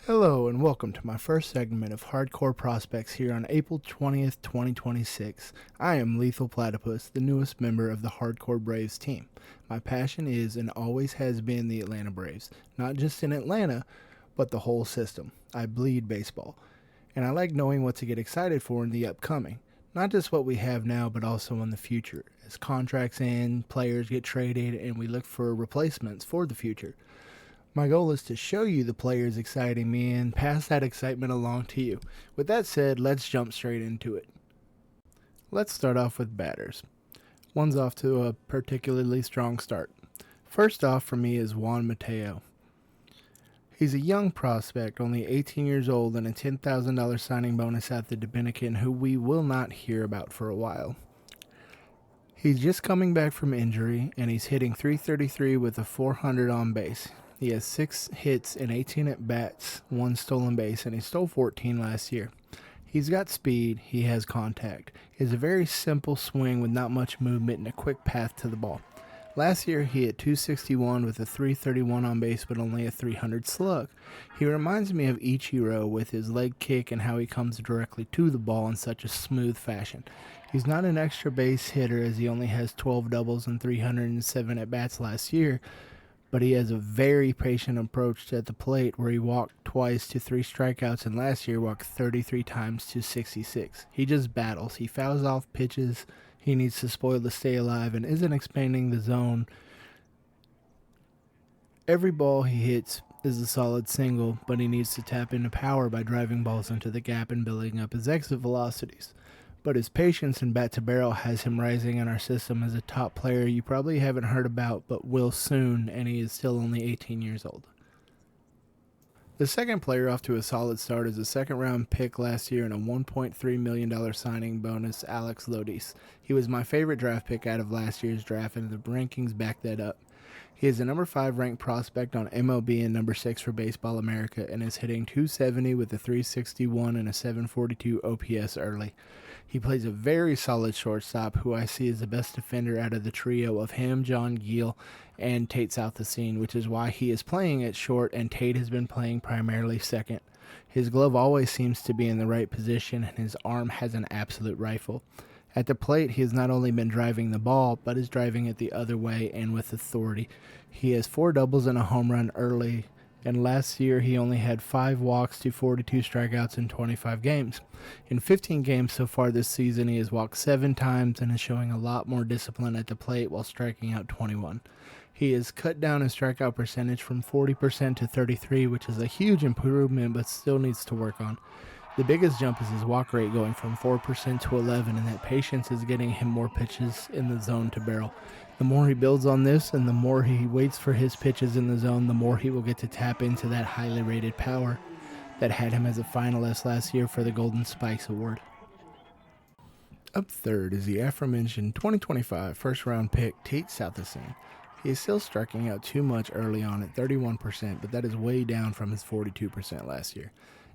Hello and welcome to my first segment of Hardcore Prospects here on April 20th, 2026. I am Lethal Platypus, the newest member of the Hardcore Braves team. My passion is and always has been the Atlanta Braves, not just in Atlanta, but the whole system. I bleed baseball, and I like knowing what to get excited for in the upcoming. Not just what we have now, but also in the future. As contracts end, players get traded, and we look for replacements for the future. My goal is to show you the players exciting me and pass that excitement along to you. With that said, let's jump straight into it. Let's start off with batters. One's off to a particularly strong start. First off for me is Juan Mateo. He's a young prospect, only 18 years old, and a $10,000 signing bonus at the Dominican, who we will not hear about for a while. He's just coming back from injury, and he's hitting .333 with a .400 on base. He has 6 hits and 18 at-bats, 1 stolen base, and he stole 14 last year. He's got speed, he has contact. He has a very simple swing with not much movement and a quick path to the ball. Last year, he hit .261 with a .331 on base, but only a .300 slug. He reminds me of Ichiro with his leg kick and how he comes directly to the ball in such a smooth fashion. He's not an extra base hitter as he only has 12 doubles and 307 at-bats last year, but he has a very patient approach at the plate where he walked twice to 3 strikeouts and last year walked 33 times to 66. He just battles. He fouls off pitches he needs to spoil to stay alive and isn't expanding the zone. Every ball he hits is a solid single, but he needs to tap into power by driving balls into the gap and building up his exit velocities. But his patience and bat to barrel has him rising in our system as a top player you probably haven't heard about but will soon, and he is still only 18 years old. The second player off to a solid start is a second-round pick last year and a $1.3 million signing bonus, Alex Lodis. He was my favorite draft pick out of last year's draft, and the rankings back that up. He is a number 5 ranked prospect on MLB and number 6 for Baseball America and is hitting .270 with a .361 and a .742 OPS early. He plays a very solid shortstop who I see as the best defender out of the trio of him, John Giel, and Tate Southesine, which is why he is playing at short and Tate has been playing primarily second. His glove always seems to be in the right position and his arm has an absolute rifle. At the plate, he has not only been driving the ball, but is driving it the other way and with authority. He has 4 doubles and a home run early, and last year he only had 5 walks to 42 strikeouts in 25 games. In 15 games so far this season, he has walked 7 times and is showing a lot more discipline at the plate while striking out 21. He has cut down his strikeout percentage from 40% to 33%, which is a huge improvement but still needs to work on. The biggest jump is his walk rate going from 4% to 11%, and that patience is getting him more pitches in the zone to barrel. The more he builds on this and the more he waits for his pitches in the zone, the more he will get to tap into that highly rated power that had him as a finalist last year for the Golden Spikes Award. Up third is the aforementioned 2025 first-round pick, Tate Southesine. He is still striking out too much early on at 31%, but that is way down from his 42% last year.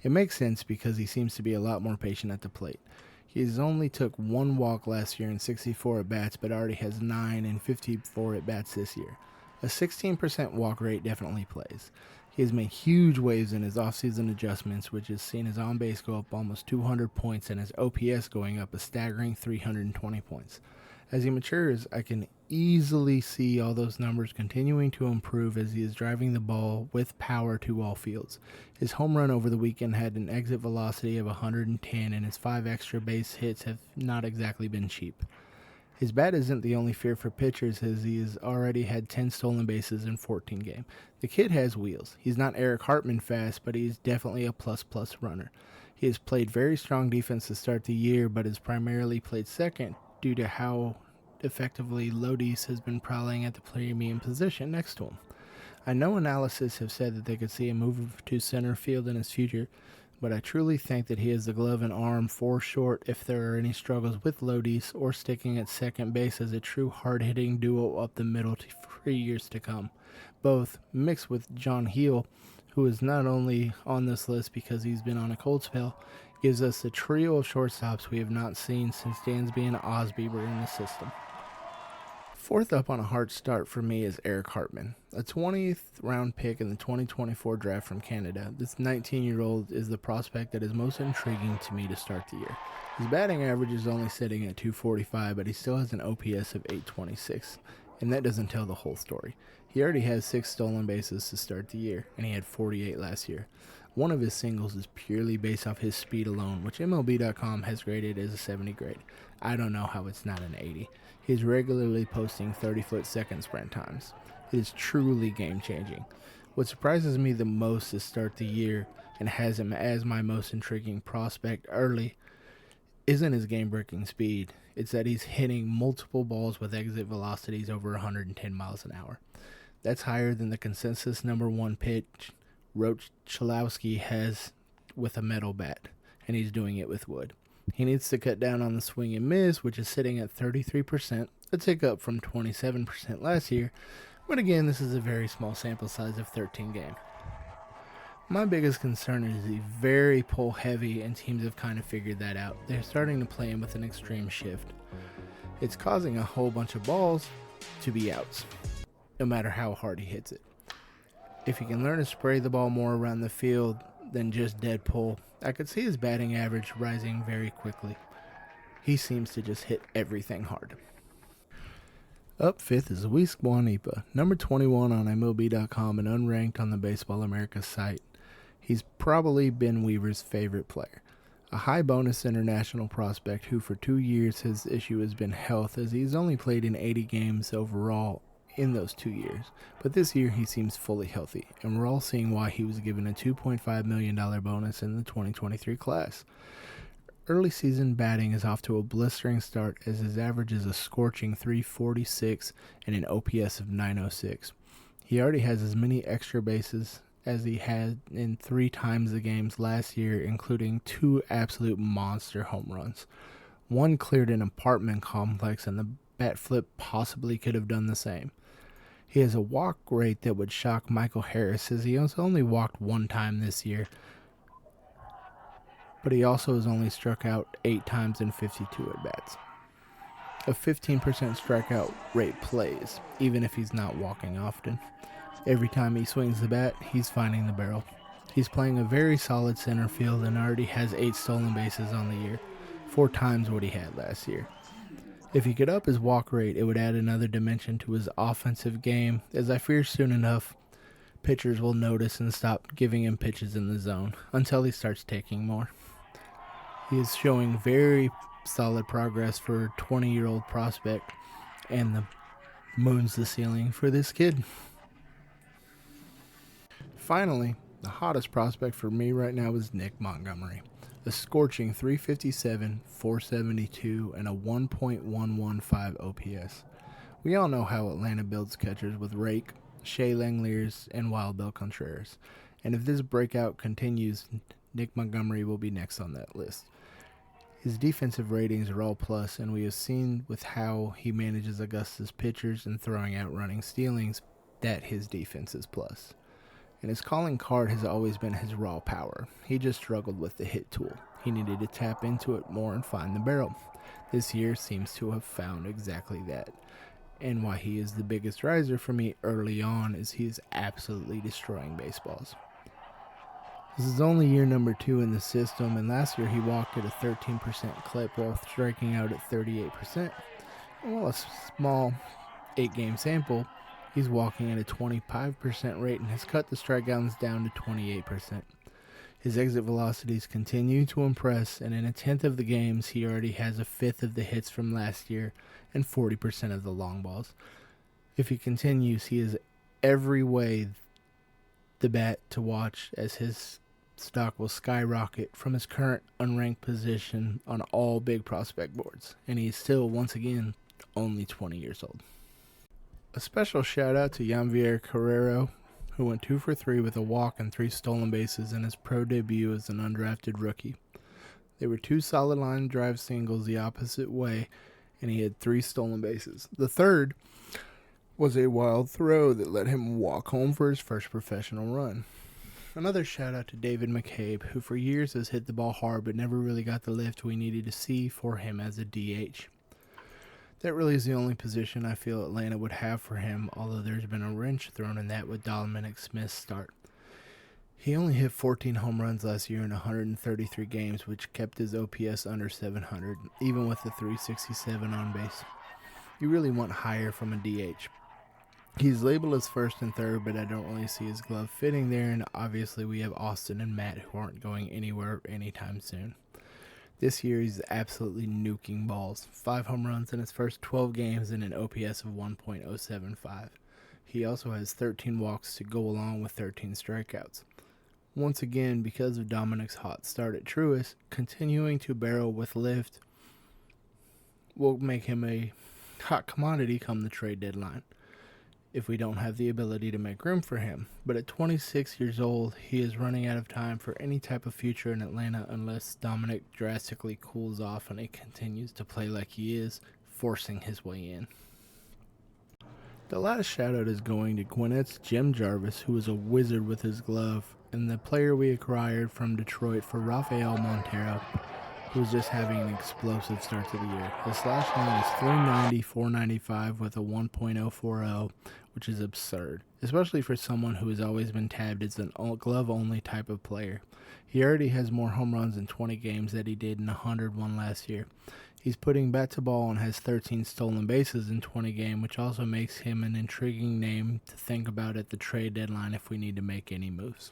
It makes sense because he seems to be a lot more patient at the plate. He has only took 1 walk last year in 64 at-bats, but already has 9 in 54 at-bats this year. A 16% walk rate definitely plays. He has made huge waves in his offseason adjustments, which has seen his on-base go up almost 200 points and his OPS going up a staggering 320 points. As he matures, I can easily see all those numbers continuing to improve as he is driving the ball with power to all fields. His home run over the weekend had an exit velocity of 110, and his 5 extra base hits have not exactly been cheap. His bat isn't the only fear for pitchers as he has already had 10 stolen bases in 14 games. The kid has wheels. He's not Eric Hartman fast, but he's definitely a plus-plus runner. He has played very strong defense to start the year, but has primarily played second due to how effectively Lodis has been prowling at the premium position next to him. I know analysts have said that they could see a move to center field in his future, but I truly think that he has the glove and arm for short if there are any struggles with Lodis or sticking at second base as a true hard-hitting duo up the middle for years to come. Both, mixed with John Giel, who is not only on this list because he's been on a cold spell, gives us a trio of shortstops we have not seen since Dansby and Osby were in the system. Fourth up on a hard start for me is Eric Hartman, a 20th round pick in the 2024 draft from Canada. This 19-year-old is the prospect that is most intriguing to me to start the year. His batting average is only sitting at 245, but he still has an OPS of 826, and that doesn't tell the whole story. He already has 6 stolen bases to start the year, and he had 48 last year. One of his singles is purely based off his speed alone, which MLB.com has graded as a 70 grade. I don't know how it's not an 80. He is regularly posting 30-foot second sprint times. It is truly game-changing. What surprises me the most to start the year and has him as my most intriguing prospect early isn't his game-breaking speed. It's that he's hitting multiple balls with exit velocities over 110 miles an hour. That's higher than the consensus number 1 pitch Roach Chalowski has with a metal bat, and he's doing it with wood. He needs to cut down on the swing and miss, which is sitting at 33%, a tick up from 27% last year, but again, this is a very small sample size of 13 games. My biggest concern is he's very pull heavy, and teams have kind of figured that out. They're starting to play him with an extreme shift. It's causing a whole bunch of balls to be outs, no matter how hard he hits it. If he can learn to spray the ball more around the field than just dead pull, I could see his batting average rising very quickly. He seems to just hit everything hard. Up fifth is Luis Guanipa, number 21 on MLB.com and unranked on the Baseball America site. He's probably Ben Weaver's favorite player. A high bonus international prospect who for 2 years his issue has been health, as he's only played in 80 games overall in those 2 years, but this year he seems fully healthy, and we're all seeing why he was given a $2.5 million bonus in the 2023 class. Early season batting is off to a blistering start, as his average is a scorching 346 and an OPS of 906. He already has as many extra bases as he had in 3 times the games last year, including 2 absolute monster home runs. One cleared an apartment complex, and the bat flip possibly could have done the same. He has a walk rate that would shock Michael Harris, as he has only walked 1 time this year, but he also has only struck out 8 times in 52 at-bats. A 15% strikeout rate plays, even if he's not walking often. Every time he swings the bat, he's finding the barrel. He's playing a very solid center field and already has 8 stolen bases on the year, 4 times what he had last year. If he could up his walk rate, it would add another dimension to his offensive game, as I fear soon enough pitchers will notice and stop giving him pitches in the zone until he starts taking more. He is showing very solid progress for a 20-year-old prospect, and the moon's the ceiling for this kid. Finally, the hottest prospect for me right now is Nick Montgomery. A scorching 357, 472, and a 1.115 OPS. We all know how Atlanta builds catchers with Rake, Shea Langeliers, and Wild Bill Contreras. And if this breakout continues, Nick Montgomery will be next on that list. His defensive ratings are all plus, and we have seen with how he manages Augusta's pitchers and throwing out running stealings that his defense is plus. And his calling card has always been his raw power. He just struggled with the hit tool. He needed to tap into it more and find the barrel. This year seems to have found exactly that. And why he is the biggest riser for me early on is he is absolutely destroying baseballs. This is only year number 2 in the system, and last year he walked at a 13% clip while striking out at 38%. And while a small 8-game sample, he's walking at a 25% rate and has cut the strikeouts down to 28%. His exit velocities continue to impress, and in a 10th of the games, he already has a 5th of the hits from last year and 40% of the long balls. If he continues, he is every way the bat to watch, as his stock will skyrocket from his current unranked position on all big prospect boards, and he is still, once again, only 20 years old. A special shout out to Yanvier Carrero, who went 2 for 3 with a walk and 3 stolen bases in his pro debut as an undrafted rookie. They were 2 solid line drive singles the opposite way, and he had 3 stolen bases. The third was a wild throw that let him walk home for his first professional run. Another shout out to David McCabe, who for years has hit the ball hard but never really got the lift we needed to see for him as a DH. That really is the only position I feel Atlanta would have for him, although there's been a wrench thrown in that with Dominic Smith's start. He only hit 14 home runs last year in 133 games, which kept his OPS under 700, even with the 367 on base. You really want higher from a DH. He's labeled as first and third, but I don't really see his glove fitting there, and obviously we have Austin and Matt who aren't going anywhere anytime soon. This year he's absolutely nuking balls. 5 home runs in his first 12 games and an OPS of 1.075. He also has 13 walks to go along with 13 strikeouts. Once again, because of Dominic's hot start at Truist, continuing to barrel with lift will make him a hot commodity come the trade deadline if we don't have the ability to make room for him. But at 26 years old, he is running out of time for any type of future in Atlanta unless Dominic drastically cools off and he continues to play like he is, forcing his way in. The last shout-out is going to Gwinnett's Jim Jarvis, who is a wizard with his glove, and the player we acquired from Detroit for Rafael Montero, who is just having an explosive start to the year. His slash line is 390, 495 with a 1.040, which is absurd, especially for someone who has always been tabbed as an glove-only type of player. He already has more home runs in 20 games than he did in 101 last year. He's putting bat to ball and has 13 stolen bases in 20 games, which also makes him an intriguing name to think about at the trade deadline if we need to make any moves.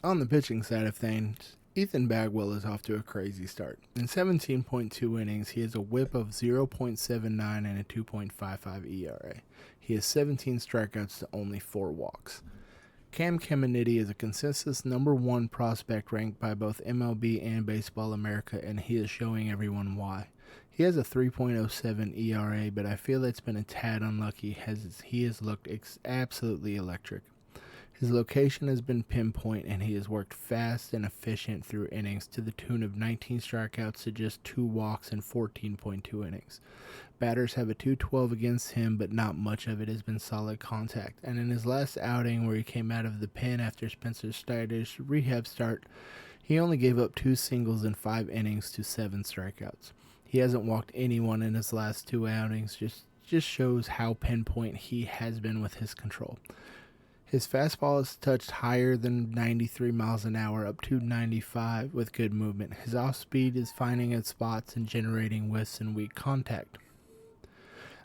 On the pitching side of things, Ethan Bagwell is off to a crazy start. In 17.2 innings, he has a whip of 0.79 and a 2.55 ERA. He has 17 strikeouts to only 4 walks. Cam Caminiti is a consensus number 1 prospect ranked by both MLB and Baseball America, and he is showing everyone why. He has a 3.07 ERA, but I feel it's been a tad unlucky as he has looked absolutely electric. His location has been pinpoint, and he has worked fast and efficient through innings to the tune of 19 strikeouts to just 2 walks in 14.2 innings. Batters have a 212 against him, but not much of it has been solid contact. And in his last outing where he came out of the pen after Spencer Strider's rehab start, he only gave up 2 singles in 5 innings to 7 strikeouts. He hasn't walked anyone in his last 2 outings, just shows how pinpoint he has been with his control. His fastball is touched higher than 93 miles an hour, up to 95 with good movement. His off-speed is finding its spots and generating whiffs and weak contact.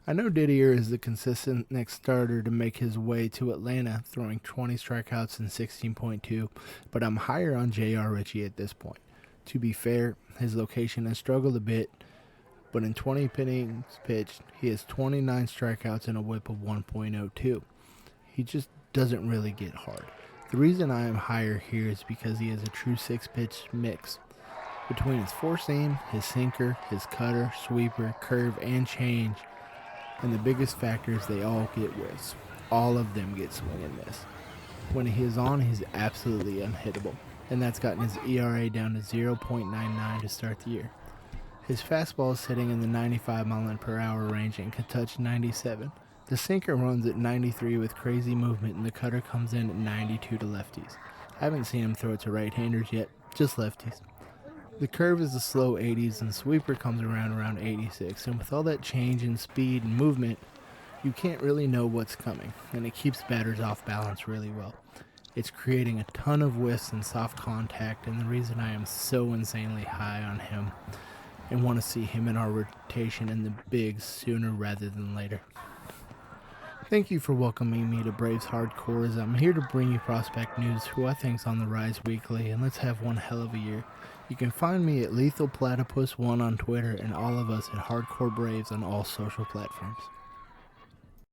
I know Didier is the consistent next starter to make his way to Atlanta, throwing 20 strikeouts in 16.2, but I'm higher on J.R. Ritchie at this point. To be fair, his location has struggled a bit, but in 20 innings pitched, he has 29 strikeouts and a whip of 1.02. He just doesn't really get hard. The reason I am higher here is because he has a true 6-pitch mix. Between his four-seam, his sinker, his cutter, sweeper, curve, and change, and the biggest factor is they all get whiffs. All of them get swing and miss. When he is on, he's absolutely unhittable, and that's gotten his ERA down to 0.99 to start the year. His fastball is sitting in the 95 mph range and can touch 97. The sinker runs at 93 with crazy movement, and the cutter comes in at 92 to lefties. I haven't seen him throw it to right-handers yet, just lefties. The curve is the slow 80s, and sweeper comes around 86, and with all that change in speed and movement, you can't really know what's coming, and it keeps batters off balance really well. It's creating a ton of whiffs and soft contact, and the reason I am so insanely high on him and want to see him in our rotation in the bigs sooner rather than later. Thank you for welcoming me to Braves Hardcore, as I'm here to bring you prospect news, who I think's on the rise weekly, and let's have one hell of a year. You can find me at Lethal Platypus 1 on Twitter, and all of us at Hardcore Braves on all social platforms.